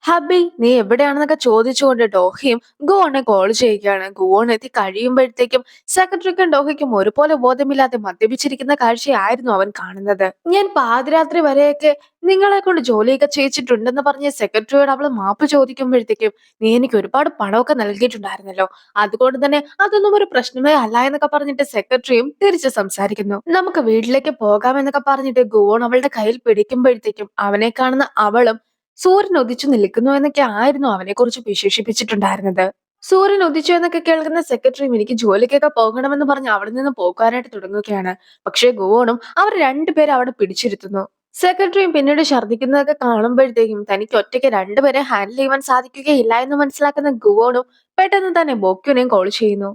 ഹബി നീ എവിടെയാണെന്നൊക്കെ ചോദിച്ചുകൊണ്ട് ഡോഹയും ഗുവോണെ കോൾ ചെയ്യുകയാണ്. ഗുവോൺ എത്തി കഴിയുമ്പോഴത്തേക്കും സെക്രട്ടറിക്കും ഡോഹയ്ക്കും ഒരുപോലെ ബോധമില്ലാതെ മദ്യപിച്ചിരിക്കുന്ന കാഴ്ചയായിരുന്നു അവൻ കാണുന്നത്. ഞാൻ പാതിരാത്രി വരെയൊക്കെ നിങ്ങളെ കൊണ്ട് ജോലിയൊക്കെ ചെയ്യിച്ചിട്ടുണ്ടെന്ന് പറഞ്ഞ സെക്രട്ടറിയോട് അവൾ മാപ്പ് ചോദിക്കുമ്പോഴത്തേക്കും നീ എനിക്ക് ഒരുപാട് പണമൊക്കെ നൽകിയിട്ടുണ്ടായിരുന്നല്ലോ, അതുകൊണ്ട് തന്നെ അതൊന്നും ഒരു പ്രശ്നമേ അല്ല എന്നൊക്കെ പറഞ്ഞിട്ട് സെക്രട്ടറിയും തിരിച്ച് സംസാരിക്കുന്നു. നമുക്ക് വീട്ടിലേക്ക് പോകാമെന്നൊക്കെ പറഞ്ഞിട്ട് ഗുവോൺ അവളുടെ കയ്യിൽ പിടിക്കുമ്പോഴത്തേക്കും അവനെ കാണുന്ന അവളും സൂര്യൻ ഉദിച്ചു നിൽക്കുന്നു എന്നൊക്കെ ആയിരുന്നു അവനെക്കുറിച്ച് വിശേഷിപ്പിച്ചിട്ടുണ്ടായിരുന്നത്. സൂര്യൻ ഉദിച്ചു എന്നൊക്കെ കേൾക്കുന്ന സെക്രട്ടറിയും എനിക്ക് ജോലിക്കൊക്കെ പോകണമെന്ന് പറഞ്ഞ് അവിടെ നിന്ന് പോകാനായിട്ട് തുടങ്ങുകയാണ്. പക്ഷേ ഗുവോണും അവർ രണ്ടുപേരും അവിടെ പിടിച്ചിരുത്തുന്നു. സെക്രട്ടറിയും പിന്നീട് ഛർദ്ദിക്കുന്നതൊക്കെ കാണുമ്പോഴത്തേക്കും തനിക്ക് ഒറ്റയ്ക്ക് രണ്ടുപേരെ ഹാൻഡിൽ ചെയ്യുവാൻ സാധിക്കുകയില്ല എന്ന് മനസ്സിലാക്കുന്ന ഗുവോണും പെട്ടെന്ന് തന്നെ ബോക്യുവിനെയും കോൾ ചെയ്യുന്നു.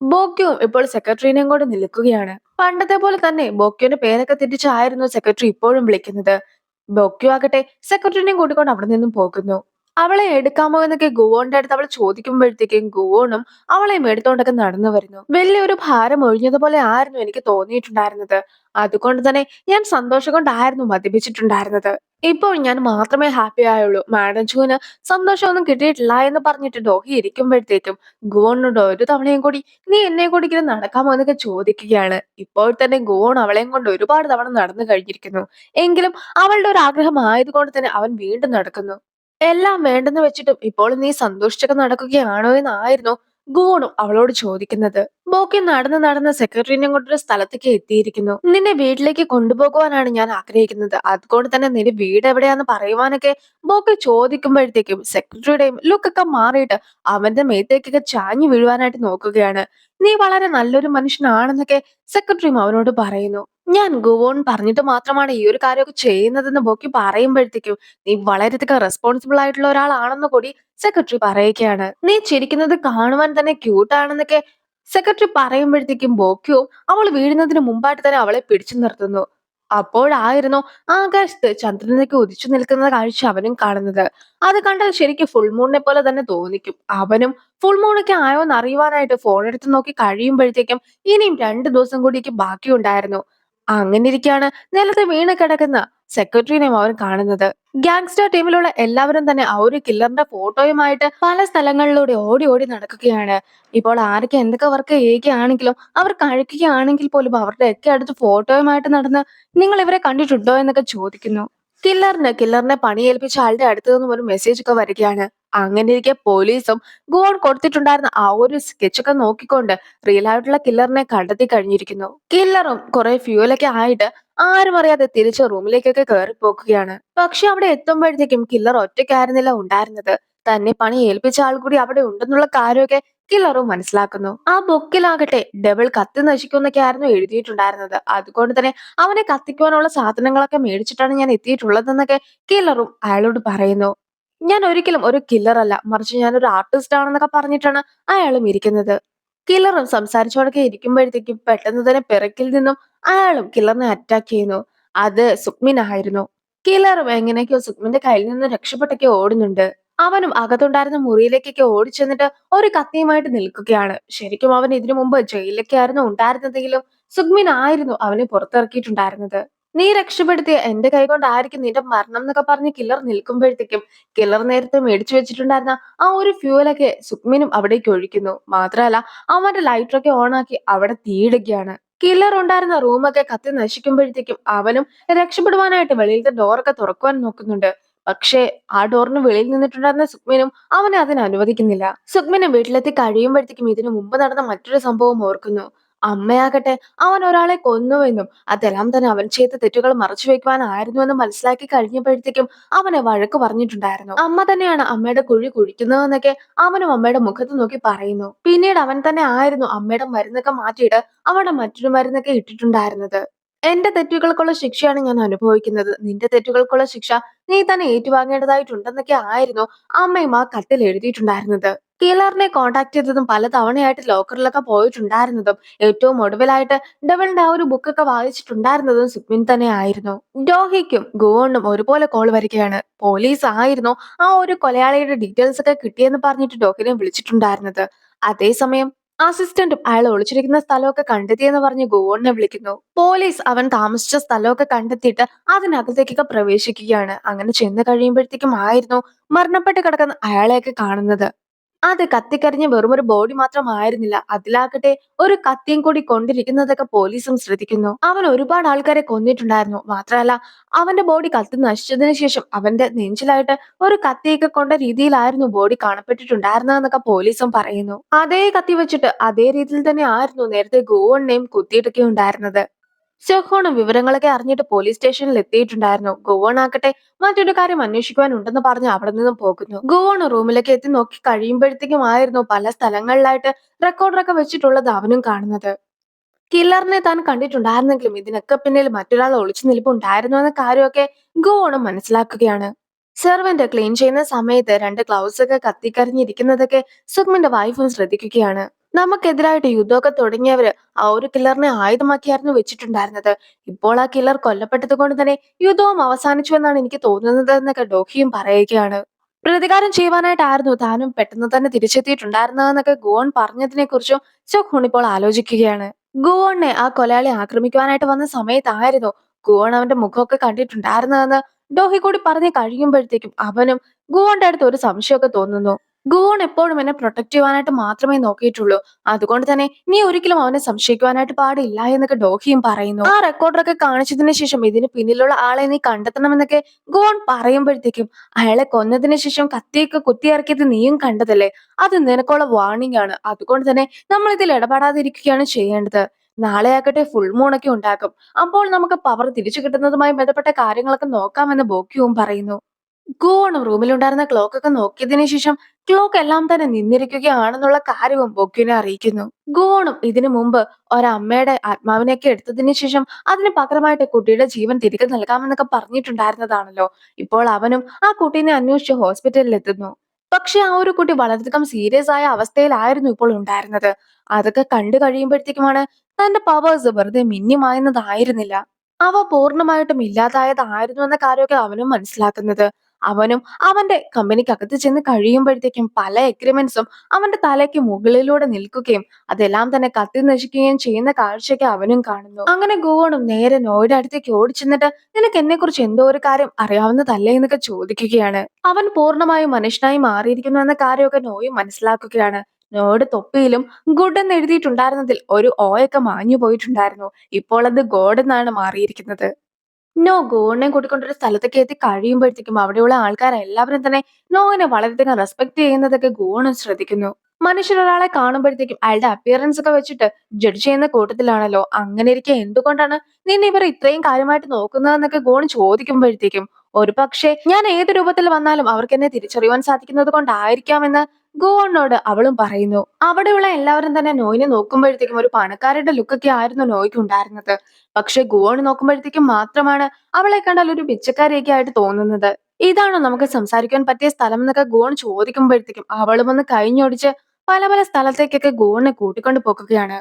ബോക്യുവും ഇപ്പോൾ സെക്രട്ടറിനെയും കൊണ്ട് നിൽക്കുകയാണ്. പണ്ടത്തെ പോലെ തന്നെ ബോക്യുവിന്റെ പേരൊക്കെ തെറ്റിച്ചായിരുന്നു സെക്രട്ടറി ഇപ്പോഴും വിളിക്കുന്നത്. ബൊക്യു ആകട്ടെ സെക്രട്ടറിനെയും കൂട്ടിക്കൊണ്ട് അവിടെ നിന്നും പോകുന്നു. അവളെ എടുക്കാമോ എന്നൊക്കെ ഗുവോന്റെ അടുത്ത് അവൾ ചോദിക്കുമ്പോഴത്തേക്കും ഗുവോണും അവളെയും എടുത്തോണ്ടൊക്കെ നടന്നു വരുന്നു. വലിയൊരു ഭാരം ഒഴിഞ്ഞതുപോലെ ആയിരുന്നു എനിക്ക് തോന്നിയിട്ടുണ്ടായിരുന്നത്. അതുകൊണ്ട് തന്നെ ഞാൻ സന്തോഷം കൊണ്ടായിരുന്നു മദ്യപിച്ചിട്ടുണ്ടായിരുന്നത്. ഇപ്പോൾ ഞാൻ മാത്രമേ ഹാപ്പി ആയുള്ളൂ. മാഡം ജൂന് സന്തോഷമൊന്നും കിട്ടിയിട്ടില്ല എന്ന് പറഞ്ഞിട്ട് ഡോഹി ഇരിക്കുമ്പോഴത്തേക്കും ഗുവോണിനോട് ഒരു തവണയും കൂടി നീ എന്നെ കൂടി ഇങ്ങനെ നടക്കാമോ എന്നൊക്കെ ചോദിക്കുകയാണ്. ഇപ്പോൾ തന്നെ ഗുവോൺ അവളെയും കൊണ്ട് ഒരുപാട് തവണ നടന്നു കഴിഞ്ഞിരിക്കുന്നു. എങ്കിലും അവളുടെ ഒരു ആഗ്രഹം ആയതുകൊണ്ട് തന്നെ അവൻ വീണ്ടും നടക്കുന്നു. എല്ലാം വേണ്ടെന്ന് വെച്ചിട്ടും ഇപ്പോൾ നീ സന്തോഷിച്ചൊക്കെ നടക്കുകയാണോ എന്നായിരുന്നു ഗുവോണും അവളോട് ചോദിക്കുന്നത്. ബോക്കി നടന്ന് നടന്ന് സെക്രട്ടറിനെ കൊണ്ടൊരു സ്ഥലത്തേക്ക് എത്തിയിരിക്കുന്നു. നിന്നെ വീട്ടിലേക്ക് കൊണ്ടുപോകുവാനാണ് ഞാൻ ആഗ്രഹിക്കുന്നത്, അതുകൊണ്ട് തന്നെ നിന്റെ വീട് എവിടെയാന്ന് പറയുവാനൊക്കെ ബോക്കി ചോദിക്കുമ്പോഴത്തേക്കും സെക്രട്ടറിയുടെയും ലുക്കൊക്കെ മാറിയിട്ട് അവന്റെ മേത്തേക്കൊക്കെ ചാഞ്ഞു വീഴുവാനായിട്ട് നോക്കുകയാണ്. നീ വളരെ നല്ലൊരു മനുഷ്യനാണെന്നൊക്കെ സെക്രട്ടറിയും അവനോട് പറയുന്നു. ഞാൻ ഗുവോൺ പറഞ്ഞിട്ട് മാത്രമാണ് ഈ ഒരു കാര്യമൊക്കെ ചെയ്യുന്നതെന്ന് ബോക്കി പറയുമ്പോഴത്തേക്കും നീ വളരെയധികം റെസ്പോൺസിബിൾ ആയിട്ടുള്ള ഒരാളാണെന്ന് കൂടി സെക്രട്ടറി പറയുകയാണ്. നീ ചിരിക്കുന്നത് കാണുവാൻ തന്നെ ക്യൂട്ടാണെന്നൊക്കെ സെക്രട്ടറി പറയുമ്പോഴത്തേക്കും ബോക്യു അവൾ വീഴുന്നതിന് മുമ്പായിട്ട് തന്നെ അവളെ പിടിച്ചു നിർത്തുന്നു. അപ്പോഴായിരുന്നു ആകാശത്ത് ചന്ദ്രനൊക്കെ ഉദിച്ചു നിൽക്കുന്ന കാഴ്ച അവനും കാണുന്നത്. അത് കണ്ടാൽ ശരിക്കും ഫുൾ മൂണിനെ പോലെ തന്നെ തോന്നിക്കും. അവനും ഫുൾ മൂണൊക്കെ ആയോ എന്ന് അറിയുവാനായിട്ട് ഫോൺ എടുത്ത് നോക്കി കഴിയുമ്പോഴത്തേക്കും ഇനിയും 2 ദിവസം കൂടിക്ക് ബാക്കിയുണ്ടായിരുന്നു. അങ്ങനെ ഇരിക്കാണ് നിലത്ത് വീണ് കിടക്കുന്ന സെക്രട്ടറിനെയും അവൻ കാണുന്നത്. ഗാങ്സ്റ്റർ ടീമിലുള്ള എല്ലാവരും തന്നെ ആ ഒരു കില്ലറിന്റെ ഫോട്ടോയുമായിട്ട് പല സ്ഥലങ്ങളിലൂടെ ഓടി ഓടി നടക്കുകയാണ്. ഇപ്പോൾ ആരൊക്കെ എന്തൊക്കെ വർക്ക് ചെയ്യുകയാണെങ്കിലും അവർ കഴിക്കുകയാണെങ്കിൽ പോലും അവരുടെ ഒക്കെ അടുത്ത് ഫോട്ടോയുമായിട്ട് നടന്ന് നിങ്ങൾ ഇവരെ കണ്ടിട്ടുണ്ടോ എന്നൊക്കെ ചോദിക്കുന്നു. കില്ലറിനെ പണിയേൽപ്പിച്ച ആളുടെ അടുത്ത് നിന്നും ഒരു മെസ്സേജ് ഒക്കെ വരികയാണ്. അങ്ങനെ ഇരിക്കെ പോലീസും ഗോൺ കൊടുത്തിട്ടുണ്ടായിരുന്ന ആ ഒരു സ്കെച്ചൊക്കെ നോക്കിക്കൊണ്ട് റിയൽ ആയിട്ടുള്ള കില്ലറിനെ കണ്ടെത്തി കഴിഞ്ഞിരിക്കുന്നു. കില്ലറും കുറെ ഫ്യൂലൊക്കെ ആയിട്ട് ആരും അറിയാതെ തിരിച്ച് റൂമിലേക്കൊക്കെ കയറി പോക്കുകയാണ്. പക്ഷെ അവിടെ എത്തുമ്പോഴത്തേക്കും കില്ലർ ഒറ്റയ്ക്കായിരുന്നില്ല ഉണ്ടായിരുന്നത്. തന്നെ പണി ഏൽപ്പിച്ച ആൾ കൂടി അവിടെ ഉണ്ടെന്നുള്ള കാര്യമൊക്കെ കില്ലറും മനസ്സിലാക്കുന്നു. ആ ബുക്കിലാകട്ടെ ഡബിൾ കത്തി നശിക്കുന്നൊക്കെ ആയിരുന്നു എഴുതിയിട്ടുണ്ടായിരുന്നത്. അതുകൊണ്ട് തന്നെ അവനെ കത്തിക്കുവാനുള്ള സാധനങ്ങളൊക്കെ മേടിച്ചിട്ടാണ് ഞാൻ എത്തിയിട്ടുള്ളതെന്നൊക്കെ കില്ലറും അയാളോട് പറയുന്നു. ഞാൻ ഒരിക്കലും ഒരു കില്ലർ അല്ല, മറിച്ച് ഞാനൊരു ആർട്ടിസ്റ്റ് ആണെന്നൊക്കെ പറഞ്ഞിട്ടാണ് അയാളും ഇരിക്കുന്നത്. കില്ലറും സംസാരിച്ചോടൊക്കെ ഇരിക്കുമ്പോഴത്തേക്കും പെട്ടെന്ന് തന്നെ പിറകിൽ നിന്നും അയാളും കില്ലറിനെ അറ്റാക്ക് ചെയ്യുന്നു. അത് സുക്മിൻ ആയിരുന്നു. കില്ലറും എങ്ങനെയൊക്കെയോ സുക്മിന്റെ കയ്യിൽ നിന്ന് രക്ഷപ്പെട്ടൊക്കെ ഓടുന്നുണ്ട്. അവനും അകത്തുണ്ടായിരുന്ന മുറിയിലേക്കൊക്കെ ഓടിച്ചെന്നിട്ട് ഒരു കത്തിയുമായിട്ട് നിൽക്കുകയാണ്. ശരിക്കും അവൻ ഇതിനു മുമ്പ് ജയിലിലൊക്കെ ആയിരുന്നു ഉണ്ടായിരുന്നതെങ്കിലും സുക്മിൻ ആയിരുന്നു അവനെ പുറത്തിറക്കിയിട്ടുണ്ടായിരുന്നത്. നീ രക്ഷപ്പെടുത്തിയ എന്റെ കൈ കൊണ്ടായിരിക്കും നിന്റെ മരണം എന്നൊക്കെ പറഞ്ഞ് കില്ലർ നിൽക്കുമ്പോഴത്തേക്കും കില്ലർ നേരത്തെ മേടിച്ചു വെച്ചിട്ടുണ്ടായിരുന്ന ആ ഒരു ഫ്യൂലൊക്കെ സുക്മിനും അവിടേക്ക് ഒഴിക്കുന്നു. മാത്രമല്ല അവന്റെ ലൈറ്ററൊക്കെ ഓണാക്കി അവിടെ തീയിടുകയാണ്. കില്ലർ ഉണ്ടായിരുന്ന റൂമൊക്കെ കത്തി നശിക്കുമ്പോഴത്തേക്കും അവനും രക്ഷപ്പെടുവാനായിട്ട് വെളിയിലത്തെ ഡോറൊക്കെ തുറക്കുവാൻ നോക്കുന്നുണ്ട്. പക്ഷേ ആ ഡോറിന് വെളിയിൽ നിന്നിട്ടുണ്ടായിരുന്ന സുക്മിനും അവനെ അതിന് അനുവദിക്കുന്നില്ല. സുക്മിനും വീട്ടിലെത്തി കഴിയുമ്പോഴത്തേക്കും ഇതിനു മുമ്പ് നടന്ന മറ്റൊരു സംഭവം ഓർക്കുന്നു. അമ്മയാകട്ടെ അവൻ ഒരാളെ കൊന്നുവെന്നും അതെല്ലാം തന്നെ അവൻ ചെയ്ത തെറ്റുകൾ മറച്ചു വെക്കുവാനായിരുന്നു എന്ന് മനസ്സിലാക്കി കഴിഞ്ഞപ്പോഴത്തേക്കും അവനെ വഴക്ക് പറഞ്ഞിട്ടുണ്ടായിരുന്നു. അമ്മ തന്നെയാണ് അമ്മയുടെ കുഴി കുഴിക്കുന്നതെന്നൊക്കെ അവനും അമ്മയുടെ മുഖത്ത് നോക്കി പറയുന്നു. പിന്നീട് അവൻ തന്നെ ആയിരുന്നു അമ്മയുടെ മരുന്നൊക്കെ മാറ്റിയിട്ട് അവിടെ മറ്റൊരു മരുന്നൊക്കെ ഇട്ടിട്ടുണ്ടായിരുന്നത്. എന്റെ തെറ്റുകൾക്കുള്ള ശിക്ഷയാണ് ഞാൻ അനുഭവിക്കുന്നത്, നിന്റെ തെറ്റുകൾക്കുള്ള ശിക്ഷ നീ തന്നെ ഏറ്റുവാങ്ങേണ്ടതായിട്ടുണ്ടെന്നൊക്കെ ആയിരുന്നു അമ്മയും ആ കത്തിൽ എഴുതിയിട്ടുണ്ടായിരുന്നത്. കില്ലറിനെ കോണ്ടാക്ട് ചെയ്തതും പല തവണയായിട്ട് ലോക്കറിലൊക്കെ പോയിട്ടുണ്ടായിരുന്നതും ഏറ്റവും ഒടുവിലായിട്ട് ഡെവലിന്റെ ആ ഒരു ബുക്കൊക്കെ വായിച്ചിട്ടുണ്ടായിരുന്നതും സുക്മിൻ തന്നെ ആയിരുന്നു. ഡോഹിക്കും ഗുവോണിനും ഒരുപോലെ കോൾ വരികയാണ്. പോലീസ് ആയിരുന്നു ആ ഒരു കൊലയാളിയുടെ ഡീറ്റെയിൽസ് ഒക്കെ കിട്ടിയെന്ന് പറഞ്ഞിട്ട് ഡോഹിനെ വിളിച്ചിട്ടുണ്ടായിരുന്നത്. അതേസമയം അസിസ്റ്റന്റും അയാൾ ഒളിച്ചിരിക്കുന്ന സ്ഥലമൊക്കെ കണ്ടെത്തിയെന്ന് പറഞ്ഞ് ഗോവണിനെ വിളിക്കുന്നു. പോലീസ് അവൻ താമസിച്ച സ്ഥലമൊക്കെ കണ്ടെത്തിയിട്ട് അതിനകത്തേക്കൊക്കെ പ്രവേശിക്കുകയാണ്. അങ്ങനെ ചെന്ന് കഴിയുമ്പോഴത്തേക്കും ആയിരുന്നു മരണപ്പെട്ട് കിടക്കുന്ന അയാളെയൊക്കെ കാണുന്നത്. അത് കത്തിക്കരിഞ്ഞ് വെറുമൊരു ബോഡി മാത്രമായിരുന്നില്ല. അതിലാകട്ടെ ഒരു കത്തിയും കൂടി കൊണ്ടിരിക്കുന്നതൊക്കെ പോലീസും ശ്രദ്ധിക്കുന്നു. അവൻ ഒരുപാട് ആൾക്കാരെ കൊന്നിട്ടുണ്ടായിരുന്നു. മാത്രമല്ല അവന്റെ ബോഡി കത്തി നശിച്ചതിന് ശേഷം അവന്റെ നെഞ്ചിലായിട്ട് ഒരു കത്തിയൊക്കെ കൊണ്ട രീതിയിലായിരുന്നു ബോഡി കാണപ്പെട്ടിട്ടുണ്ടായിരുന്നതെന്നൊക്കെ പോലീസും പറയുന്നു. അതേ കത്തി വെച്ചിട്ട് അതേ രീതിയിൽ തന്നെ ആയിരുന്നു നേരത്തെ ഗോവണ്ണയും കുത്തിയിട്ടൊക്കെ ഉണ്ടായിരുന്നത്. ഷെഹോണും വിവരങ്ങളൊക്കെ അറിഞ്ഞിട്ട് പോലീസ് സ്റ്റേഷനിൽ എത്തിയിട്ടുണ്ടായിരുന്നു. ഗോവൺ ആകട്ടെ മറ്റൊരു കാര്യം അന്വേഷിക്കുവാനുണ്ടെന്ന് പറഞ്ഞ് അവിടെ നിന്നും പോകുന്നു. ഗോവൺ റൂമിലേക്ക് എത്തി നോക്കി കഴിയുമ്പോഴത്തേക്കും ആയിരുന്നു പല സ്ഥലങ്ങളിലായിട്ട് റെക്കോർഡറൊക്കെ വെച്ചിട്ടുള്ളത് അവനും കാണുന്നത്. കില്ലറിനെ താൻ കണ്ടിട്ടുണ്ടായിരുന്നെങ്കിലും ഇതിനൊക്കെ പിന്നിൽ മറ്റൊരാൾ ഒളിച്ചു നിൽപ്പുണ്ടായിരുന്നു എന്ന കാര്യമൊക്കെ ഗോവണും മനസ്സിലാക്കുകയാണ്. സെർവന്റ് ക്ലീൻ ചെയ്യുന്ന സമയത്ത് രണ്ട് ഗ്ലൗസ് ഒക്കെ കത്തിക്കരിഞ്ഞിരിക്കുന്നതൊക്കെ സുഗ്മന്റെ വൈഫും ശ്രദ്ധിക്കുകയാണ്. നമുക്കെതിരായിട്ട് യുദ്ധമൊക്കെ തുടങ്ങിയവര് ആ ഒരു കില്ലറിനെ ആയുധമാക്കിയായിരുന്നു വെച്ചിട്ടുണ്ടായിരുന്നത്. ഇപ്പോൾ ആ കില്ലർ കൊല്ലപ്പെട്ടത് കൊണ്ട് തന്നെ യുദ്ധവും അവസാനിച്ചു എന്നാണ് എനിക്ക് തോന്നുന്നത് എന്നൊക്കെ ഡോഹിയും പറയുകയാണ്. പ്രതികാരം ചെയ്യുവാനായിട്ടായിരുന്നു താനും പെട്ടെന്ന് തന്നെ തിരിച്ചെത്തിയിട്ടുണ്ടായിരുന്നതെന്നൊക്കെ ഗുവോൺ പറഞ്ഞതിനെ കുറിച്ചും ചൊഹ്ഹുൺ ഇപ്പോൾ ആലോചിക്കുകയാണ്. ഗുവോണിനെ ആ കൊലയാളി ആക്രമിക്കുവാനായിട്ട് വന്ന സമയത്തായിരുന്നു ഗുവോൺ അവന്റെ മുഖമൊക്കെ കണ്ടിട്ടുണ്ടായിരുന്നതെന്ന് ഡോഹി കൂടി പറഞ്ഞു കഴിയുമ്പോഴത്തേക്കും അവനും ഗുവോന്റെ അടുത്ത് ഒരു സംശയമൊക്കെ തോന്നുന്നു. ഗുവോൺ എപ്പോഴും എന്നെ പ്രൊട്ടക്ട് ചെയ്യുവാനായിട്ട് മാത്രമേ നോക്കിയിട്ടുള്ളൂ. അതുകൊണ്ട് തന്നെ നീ ഒരിക്കലും അവനെ സംശയിക്കുവാനായിട്ട് പാടില്ല എന്നൊക്കെ ഡോഹിയും പറയുന്നു. ആ റെക്കോർഡറൊക്കെ കാണിച്ചതിന് ശേഷം ഇതിന് പിന്നിലുള്ള ആളെ നീ കണ്ടെത്തണമെന്നൊക്കെ ഗുവോൺ പറയുമ്പോഴത്തേക്കും അയാളെ കൊന്നതിന് ശേഷം കത്തിയൊക്കെ കുത്തിയിറക്കിയത് നീയും കണ്ടതല്ലേ, അത് നിനക്കുള്ള വാർണിംഗ് ആണ്. അതുകൊണ്ട് തന്നെ നമ്മൾ ഇതിൽ ഇടപെടാതിരിക്കുകയാണ് ചെയ്യേണ്ടത്. നാളെ ആകട്ടെ ഫുൾ മൂണൊക്കെ ഉണ്ടാക്കും. അപ്പോൾ നമുക്ക് പവർ തിരിച്ചു കിട്ടുന്നതുമായി ബന്ധപ്പെട്ട കാര്യങ്ങളൊക്കെ നോക്കാമെന്ന് ബോക്യുവും പറയുന്നു. ഗുവോണും റൂമിലുണ്ടായിരുന്ന ക്ലോക്ക് ഒക്കെ നോക്കിയതിനു ശേഷം ക്ലോക്ക് എല്ലാം തന്നെ നിന്നിരിക്കുകയാണെന്നുള്ള കാര്യവും ബൊക്യുവിനെ അറിയിക്കുന്നു. ഗുവോണും ഇതിനു മുമ്പ് ഒരമ്മയുടെ ആത്മാവിനെയൊക്കെ എടുത്തതിന് ശേഷം അതിന് പകരമായിട്ട് കുട്ടിയുടെ ജീവൻ തിരികെ നൽകാമെന്നൊക്കെ പറഞ്ഞിട്ടുണ്ടായിരുന്നതാണല്ലോ. ഇപ്പോൾ അവനും ആ കുട്ടീനെ അന്വേഷിച്ച് ഹോസ്പിറ്റലിൽ എത്തുന്നു. പക്ഷെ ആ ഒരു കുട്ടി വളരെയധികം സീരിയസ് ആയ അവസ്ഥയിലായിരുന്നു ഇപ്പോൾ ഉണ്ടായിരുന്നത്. അതൊക്കെ കണ്ടു കഴിയുമ്പോഴത്തേക്കുമാണ് തന്റെ പവേഴ്സ് വെറുതെ മിന്നിമായുന്നതായിരുന്നില്ല, അവ പൂർണ്ണമായിട്ടും ഇല്ലാതായതായിരുന്നു എന്ന കാര്യമൊക്കെ അവനും മനസ്സിലാക്കുന്നത്. അവനും അവന്റെ കമ്പനിക്കകത്ത് ചെന്ന് കഴിയുമ്പോഴത്തേക്കും പല എഗ്രിമെന്റ്സും അവന്റെ തലയ്ക്ക് മുകളിലൂടെ നിൽക്കുകയും അതെല്ലാം തന്നെ കത്തി നശിക്കുകയും ചെയ്യുന്ന കാഴ്ചയൊക്കെ അവനും കാണുന്നു. അങ്ങനെ ഗുവോണും നേരെ നോയുടെ അടുത്തേക്ക് ഓടിച്ചെന്നിട്ട് നിനക്ക് എന്നെ കുറിച്ച് എന്തോ ഒരു കാര്യം അറിയാവുന്നതല്ലേ എന്നൊക്കെ ചോദിക്കുകയാണ്. അവൻ പൂർണ്ണമായും മനുഷ്യനായി മാറിയിരിക്കുന്നു എന്ന കാര്യമൊക്കെ നോയും മനസ്സിലാക്കുകയാണ്. നോയുടെ തൊപ്പിയിലും ഗുഡ് എന്ന് എഴുതിയിട്ടുണ്ടായിരുന്നതിൽ ഒരു ഓയൊക്കെ മാഞ്ഞു പോയിട്ടുണ്ടായിരുന്നു. ഇപ്പോൾ അത് ഗോഡ് എന്നാണ് മാറിയിരിക്കുന്നത്. ഗോഡിനെ കൂട്ടിക്കൊണ്ടൊരു സ്ഥലത്തേക്ക് എത്തി കഴിയുമ്പോഴത്തേക്കും അവിടെയുള്ള ആൾക്കാരെല്ലാവരും തന്നെ നോവിനെ വളരെയധികം റെസ്പെക്ട് ചെയ്യുന്നതൊക്കെ ഗോണും ശ്രദ്ധിക്കുന്നു. മനുഷ്യരൊരാളെ കാണുമ്പോഴത്തേക്കും അയാളുടെ അപ്പിയറൻസ് ഒക്കെ വെച്ചിട്ട് ജഡ്ജ് ചെയ്യുന്ന കൂട്ടത്തിലാണല്ലോ. അങ്ങനെ ഇരിക്കെ എന്തുകൊണ്ടാണ് നിന്നെ ഇവർ ഇത്രയും കാര്യമായിട്ട് നോക്കുന്നതെന്നൊക്കെ ഗോൺ ചോദിക്കുമ്പോഴത്തേക്കും ഒരു പക്ഷേ ഞാൻ ഏത് രൂപത്തിൽ വന്നാലും അവർക്ക് എന്നെ തിരിച്ചറിയുവാൻ സാധിക്കുന്നത് കൊണ്ടായിരിക്കാമെന്ന് ഗോണിനോട് അവളും പറയുന്നു. അവിടെയുള്ള എല്ലാവരും തന്നെ നോയിനെ നോക്കുമ്പോഴത്തേക്കും ഒരു പണക്കാരുടെ ലുക്കൊക്കെ ആയിരുന്നു നോയ്ക്ക് ഉണ്ടായിരുന്നത്. പക്ഷെ ഗുവോണ് നോക്കുമ്പോഴത്തേക്കും മാത്രമാണ് അവളെ കണ്ടാൽ ഒരു പിച്ചക്കാരിയൊക്കെ ആയിട്ട് തോന്നുന്നത്. ഇതാണോ നമുക്ക് സംസാരിക്കാൻ പറ്റിയ സ്ഥലം എന്നൊക്കെ ഗുവോൺ ചോദിക്കുമ്പോഴത്തേക്കും അവളും ഒന്ന് കഴിഞ്ഞൊടിച്ച് പല പല സ്ഥലത്തേക്കൊക്കെ ഗുവോണിനെ കൂട്ടിക്കൊണ്ട് പോകുകയാണ്.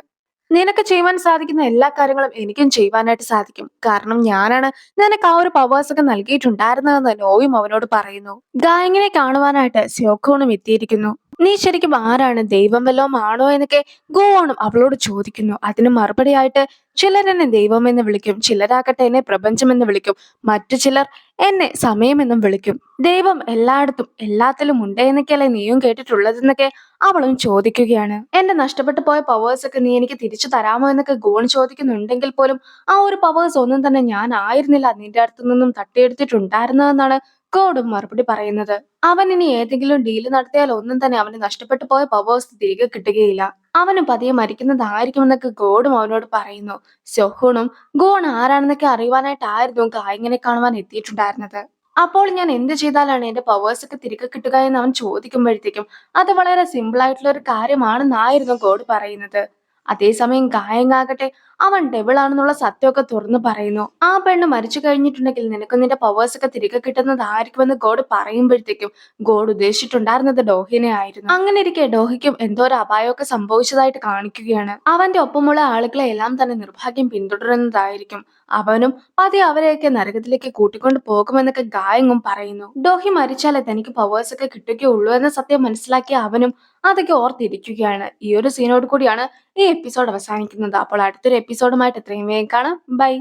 നിനക്ക് ചെയ്യുവാൻ സാധിക്കുന്ന എല്ലാ കാര്യങ്ങളും എനിക്കും ചെയ്യുവാനായിട്ട് സാധിക്കും. കാരണം ഞാനാണ് നിനക്ക് ആ ഒരു പവേഴ്സ് ഒക്കെ നൽകിയിട്ടുണ്ടായിരുന്നതെന്ന് നോയും അവനോട് പറയുന്നു. ഗായങ്ങിനെ കാണുവാനായിട്ട് സ്യോക്കോണും എത്തിയിരിക്കുന്നു. നീ ശരിക്കും ആരാണ്, ദൈവം വല്ലതും ആണോ എന്നൊക്കെ ഗോവോണും അവളോട് ചോദിക്കുന്നു. അതിന് മറുപടിയായിട്ട് ചിലർ എന്നെ ദൈവം എന്ന് വിളിക്കും, ചിലരാകട്ടെ എന്നെ പ്രപഞ്ചം എന്ന് വിളിക്കും, മറ്റു ചിലർ എന്നെ സമയമെന്നും വിളിക്കും. ദൈവം എല്ലായിടത്തും എല്ലാത്തിലും ഉണ്ട് എന്നൊക്കെയല്ലേ നീയും കേട്ടിട്ടുള്ളതെന്നൊക്കെ അവളും ചോദിക്കുകയാണ്. എന്റെ നഷ്ടപ്പെട്ടു പോയ പവേഴ്സ് ഒക്കെ നീ എനിക്ക് തിരിച്ചു തരാമോ എന്നൊക്കെ ഗോൺ ചോദിക്കുന്നുണ്ടെങ്കിൽ പോലും ആ ഒരു പവേഴ്സ് ഒന്നും തന്നെ ഞാൻ ആയിരുന്നില്ല നിന്റെ അടുത്തു നിന്നും തട്ടിയെടുത്തിട്ടുണ്ടായിരുന്നതെന്നാണ് ഗോഡും മറുപടി പറയുന്നത്. അവൻ ഇനി ഏതെങ്കിലും ഡീല് നടത്തിയാൽ ഒന്നും തന്നെ അവന് നഷ്ടപ്പെട്ടു പോയ പവേഴ്സ് തിരികെ കിട്ടുകയില്ല. അവനും പതിയെ മരിക്കുന്നതായിരിക്കുമെന്നൊക്കെ ഗോഡും അവനോട് പറയുന്നു. സൊഹൂണും ഗോൺ ആരാണെന്നൊക്കെ അറിയുവാനായിട്ടായിരുന്നു ഗായകനെ കാണുവാൻ എത്തിയിട്ടുണ്ടായിരുന്നത്. അപ്പോൾ ഞാൻ എന്ത് ചെയ്താലാണ് എന്റെ പവേഴ്സ് ഒക്കെ തിരികെ കിട്ടുക എന്ന് അവൻ ചോദിക്കുമ്പോഴത്തേക്കും അത് വളരെ സിമ്പിൾ ആയിട്ടുള്ള ഒരു കാര്യമാണെന്നായിരുന്നു ഗോഡ് പറയുന്നത്. അതേസമയം ഗായങ്ങാകട്ടെ അവൻ ഡെവിൾ ആണെന്നുള്ള സത്യമൊക്കെ തുറന്നു പറയുന്നു. ആ പെണ്ണ് മരിച്ചു കഴിഞ്ഞിട്ടുണ്ടെങ്കിൽ നിനക്ക് നിന്റെ പവേഴ്സ് ഒക്കെ തിരികെ കിട്ടുന്നതായിരിക്കുമെന്ന് ഗോഡ് പറയുമ്പോഴത്തേക്കും ഗോഡ് ഉദ്ദേശിച്ചിട്ടുണ്ടായിരുന്നത് ഡോഹിനെ ആയിരുന്നു. അങ്ങനെ ഇരിക്കെ ഡോഹിക്കും എന്തോ ഒരു അപായമൊക്കെ സംഭവിച്ചതായിട്ട് കാണിക്കുകയാണ്. അവന്റെ ഒപ്പമുള്ള ആളുകളെ എല്ലാം തന്നെ നിർഭാഗ്യം പിന്തുടരുന്നതായിരിക്കും. അവനും പതിയെ അവരെയൊക്കെ നരകത്തിലേക്ക് കൂട്ടിക്കൊണ്ട് പോകുമെന്നൊക്കെ ഗായങ്ങും പറയുന്നു. ഡോഹി മരിച്ചാലേ തനിക്ക് പവേഴ്സ് ഒക്കെ കിട്ടുകയുള്ളൂ എന്ന സത്യം മനസ്സിലാക്കിയ അവനും അതൊക്കെ ഓർത്തിരിക്കുകയാണ്. ഈ ഒരു സീനോട് കൂടിയാണ് ഈ എപ്പിസോഡ് അവസാനിക്കുന്നത്. അപ്പോൾ അടുത്തൊരു എപ്പിസോഡുമായിട്ട് എത്രയും വേഗം കാണാം. ബൈ.